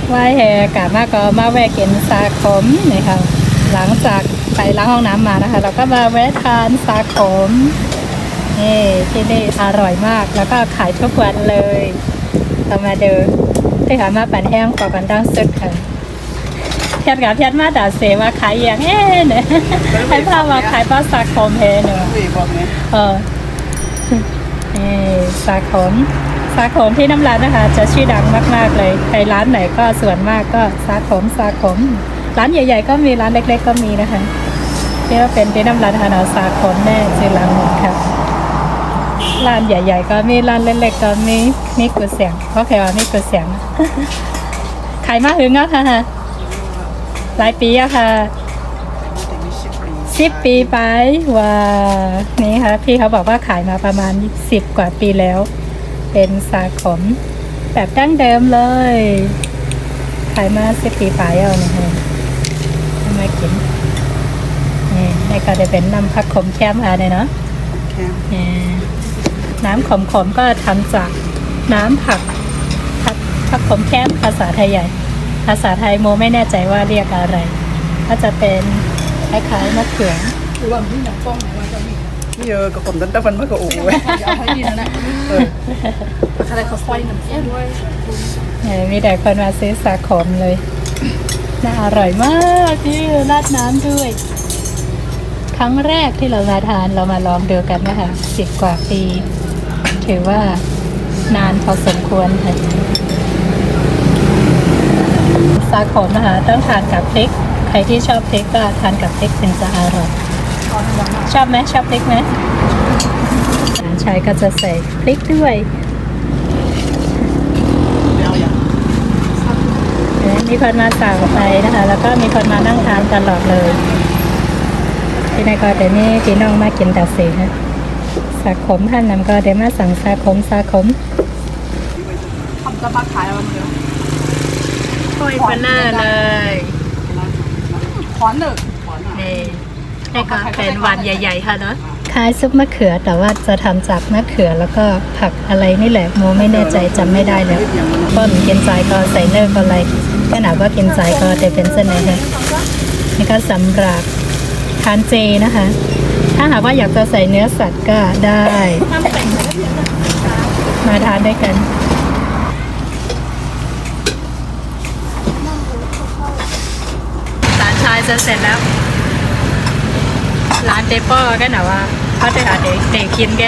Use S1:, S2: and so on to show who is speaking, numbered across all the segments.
S1: ไหว้แห่กลับมาก็มาแวะกินซาขมนี่ค่ะหลังจากไปล้างห้องน้ำมานะคะเราก็มาแวะทานซาขมนี่ที่นี่อร่อยมากแล้วก็ขายทุกวันเลยเรามาดูที่หามาปั่นแห้งก่อกันดังสุดค่ะเพียรกับเพียรมาด่าเสว่าขายอย่างเนี่ยให้พามาขายปลาซาขมเฮเนอะซาขมที่น้ำร้านนะคะจะชื่อดังมากๆเลยไปร้านไหนก็ส่วนมากก็ซาขมร้านใหญ่ๆก็มีร้านเล็กๆก็มีนะคะที่ว่าเป็นที่น้ำร้านอาหารซาขมแน่ชื่อร้านหนึ่งค่ะร้านใหญ่ๆก็มีร้านเล็กๆก็มีกุเสียงเพราะแค่ว่ามีกุเสียงขายมาถึงแล้วค่ะหลายปีอะค่ะ10 ปีไปว้านี่ค่ะพี่เขาบอกว่าขายมาประมาณ10 กว่าปีแล้วเป็นซาขมแบบดั้งเดิมเลยขายมา10 ปีไปเอานะคะทำไมกินนี่ก็จะเป็นน้ำผักขมแค้มอะไรเนาะน้ำขมก็ทำจากน้ำผักขมแค้มภาษาไทยใหญ่ภาษาไทยโมไม่แน่ใจว่าเรียกอะไรก็จะเป็นคล้ายๆมะเขือหรือว่าพี่หนังป้องไหนว่าจะมีนี่
S2: ก็คนตั้งแต่มันก็โอ้ย
S1: ยาวให้ดีนะอะไรเขาไฟหนังเส้นด้วยมีแต่คนมาซื้อสาขมเลยน่าอร่อยมากที่ราดน้ำด้วยครั้งแรกที่เรามาทานเรามาลองดูกันนะคะ10 กว่าปีถือว่านานพอสมควรค่ะซาขมนะคะต้องทานกับพริกใครที่ชอบพริกก็ทานกับพริกถึงจะอร่อยชอบไหมชอบพริกไหมชายก็จะใส่พริกด้วยมีคนมาสั่งไปนะคะแล้วก็มีคนมานั่งทานตลอดเลยที่นายก็แต่นี่พี่น้องมากินแต่เสียซาขมท่านนำก็เดี๋ยวมาสั่งซาขมท
S2: ำจะมาขายอะไรเดียว
S1: โอ้ยปน่าเลย
S2: ขอนหนึ่ง
S1: นี่ก็เป็นวันใหญ่ๆค่ะเนาะคล้ายซุปมะเขือแต่ว่าจะทำจากมะเขือแล้วก็ผักอะไรนี่แหละโมไม่แน่ใจจำไม่ได้แล้วก็มีกินใจก็ใส่เนื้อก็อะไรขนาดว่ากินใจก็จะเป็นเส้นไหนคะนี่ก็สำหรับทานเจนะคะถ้าหากว่าอยากจะใส่เนื้อสัตว์ก็ได้มาทานด้วยกันร้านชายจะเสร็จแล้วร้านเตเปอร์ก็หนาว่าเขาจะหาเด็กกินแก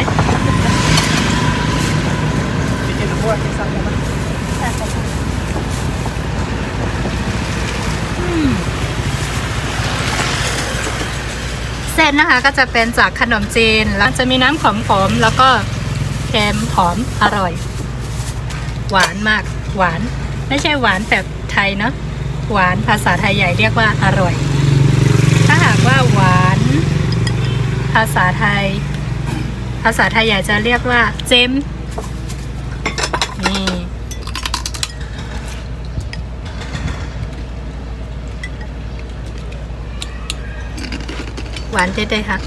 S1: เส้นนะคะก็จะเป็นจากขนมจีนแล้วจะมีน้ำขมๆแล้วก็เค็มหอมอร่อยหวานมากหวานไม่ใช่หวานแบบไทยเนาะหวานภาษาไทยใหญ่เรียกว่าอร่อยถ้าหากว่าหวานภาษาไทยใหญ่จะเรียกว่าเจมนี่หวานเด็ดๆค่ะ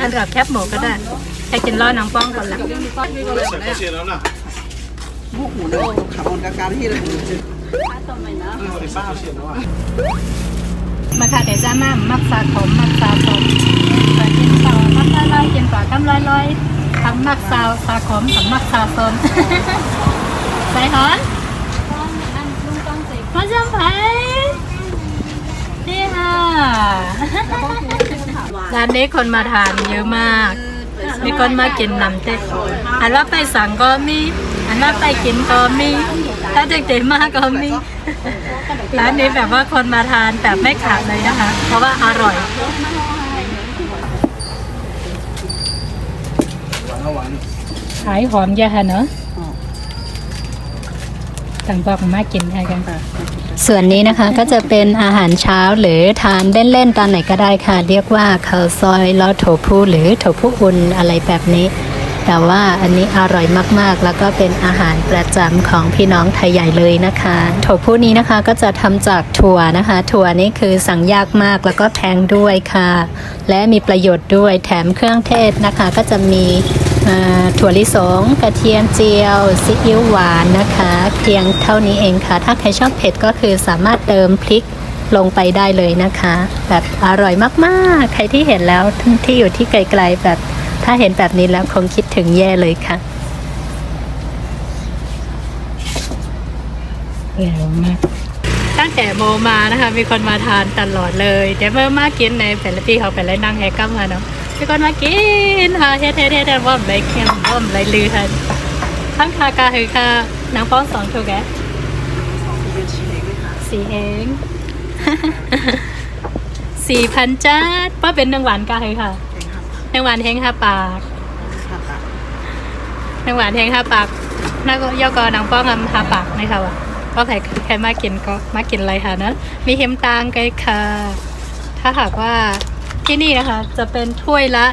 S1: อันกับแคบหมูก็ได้ให้กินล่อน้ำป้องก่อนแล้ว
S2: พวกหมูเนื้อขับบนกาที่เลย
S1: มาค่ะเดี๋ยวจะมามักซาขมมักซาส้มเปิดกินต่อมักลอยกินต่อกำลอยทั้งมักซาขมทั้งมักซาส้มใส่หอนมาจำไผ่นี่ค่ะร้านนี้คนมาทานเยอะมากมีคนมากินน้ำเต้อันว่าไปสั่งก็มีอันว่าไปกินก็มีถ้าเด็กๆมากก็มีร้านนี้แบบว่าคนมาทานแบบไม่ขาดเลยนะคะเพราะว่าอร่อยขายหอมเยอะเนอะต่างบอกมากินอะไรกันส่วนนี้นะคะก็จะเป็นอาหารเช้าหรือทานเล่นๆตอนไหนก็ได้ค่ะเรียกว่าข้าวซอยล้อโถพูหรือโถพูอุ่นอะไรแบบนี้ แต่ว่าอันนี้อร่อยมากๆแล้วก็เป็นอาหารประจำของพี่น้องไทยใหญ่เลยนะคะถั่วพวกนี้นะคะก็จะทำจากถั่วนะคะถั่วนี่คือสั่งยากมากแล้วก็แพงด้วยค่ะและมีประโยชน์ด้วยแถมเครื่องเทศนะคะก็จะมีถั่วลิสงกระเทียมเจียวซีอิ๊วหวานนะคะเพียงเท่านี้เองค่ะถ้าใครชอบเผ็ดก็คือสามารถเติมพริกลงไปได้เลยนะคะแบบอร่อยมากๆใครที่เห็นแล้วที่อยู่ที่ไกลๆแบบถ้าเห็นแบบนี้แล้วคงคิดถึงแย่เลยค่ะเร็วมากตั้งแต่โมมานะคะมีคนมาทานตลอดเลยเดี๋ยวเมื่อมากินในแต่ละที่เขาไปไล่นั่งแฮกัมมาเนาะมีคนมากินค่ะเท่ๆว่าไรเค็มว่าไรลือค่ะทั้งคากาคือค่ะนางป้องสองถูกแก
S2: เป็นชีเล็กเลยค่ะ
S1: สีเอง 4,000 จานป้าเป็นนางหวานกาคือค่ะ
S2: เองครับ
S1: นางหวานแห้งห้าปาก
S2: ค่ะค่ะ
S1: นางหวานแห้งห้าปากน่าก็ย่อกอนางป้องงำห้าปากนะคะว่ะว่าใครมากินก็มากินอะไรค่ะนะมีเค็มตางไกค่ะ ถ้าหากว่าที่นี่นะคะจะเป็นถ้วยละ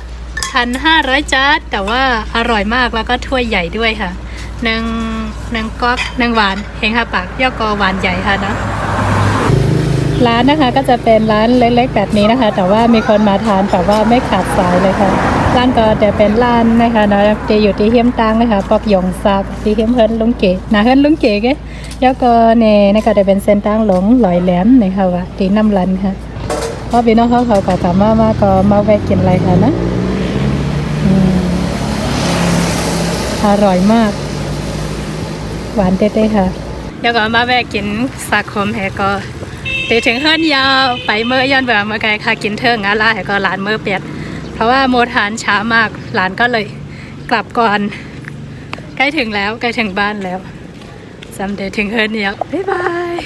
S1: 1,500 จานแต่ว่าอร่อยมากแล้วก็ถ้วยใหญ่ด้วยค่ะนางก๊อกนางหวานแห้งห้าปากย่อกอหวานใหญ่ค่ะนะร้านนะคะก็จะเป็นร้านเล็กๆแบบนี้นะคะ แต่ว่ามีคนมาทานแบบว่าไม่ขาดสายเลยค่ะร้านก็จะเป็นร้านนะคะนะจะอยู่ที่เฮียมตังนะคะปอกหยงซักที่เฮียมเฮิรนลุงเก๋นะเฮิรนลุงเก๋แกแล้วก็เนี่ยก็จะเป็นเส้นตังหลงลอยแหลมนะคะว่าที่น้ำรันค่ะเพราะพี่น้องเขาก็ถามมาก็มาแวะกินอะไรค่ะนะอร่อยมากหวานเต้ๆค่ะแล้วก็มาแวะกินสาคมแฮก็ไปถึงเฮิรนยาวไปเมื่อย้อนเบื่อเมื่อไกลค่ะกินเทิงอาล่าแฮก็ร้านเมื่อเปียดเพราะว่าโมทานช้ามากร้านก็เลยกลับก่อนใกล้ถึงแล้วใกล้ถึงบ้านแล้วซัมเดย์ถึงเฮิรนยาวบ๊ายบาย